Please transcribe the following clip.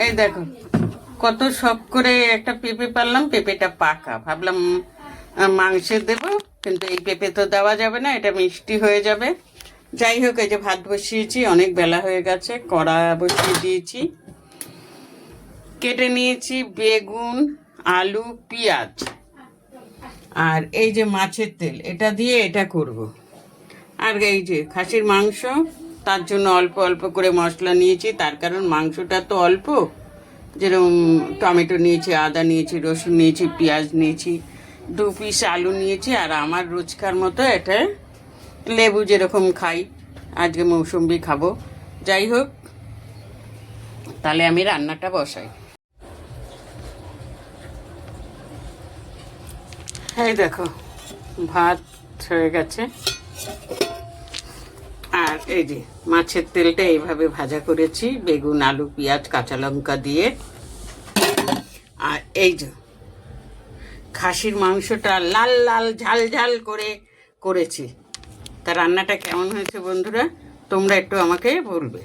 এই দেখো কত শখ করে একটা পেঁপে পারলাম, পেঁপেটা পাকা, ভাবলাম মাংসে দেব, কিন্তু এই পেঁপে তো দেওয়া যাবে না, এটা মিষ্টি হয়ে যাবে। যাই হোক, এই যে ভাত বসিয়েছি, অনেক বেলা হয়ে গেছে, কড়া বসিয়ে দিয়েছি, কেটে নিয়েছি বেগুন, আলু, পেঁয়াজ, আর এই যে মাছের তেল, এটা দিয়ে এটা করব। আর এই যে খাসির মাংস, তার জন্য অল্প অল্প করে মশলা নিয়েছি, তার কারণ মাংসটা তো অল্প, যেরকম টমেটো নিয়েছি, আদা নিয়েছি, রসুন নিয়েছি, পেঁয়াজ নিয়েছি, 2 পিস আলু নিয়েছি, আর আমার রোজকার মতো এটা লেবু যেরকম খাই, আজকে মৌসুম্বি খাবো। যাই হোক, তাহলে আমি রান্নাটা বসাই। এই দেখো ভাত হয়ে গেছে, আর এই যে মাছের তেলটা এইভাবে ভাজা করেছি, বেগুন, আলু, পেঁয়াজ, কাঁচা লঙ্কা দিয়ে। আর এই যে খাসির মাংসটা লাল লাল ঝাল ঝাল করে করেছি। তা রান্নাটা কেমন হয়েছে বন্ধুরা, তোমরা একটু আমাকে বলবে।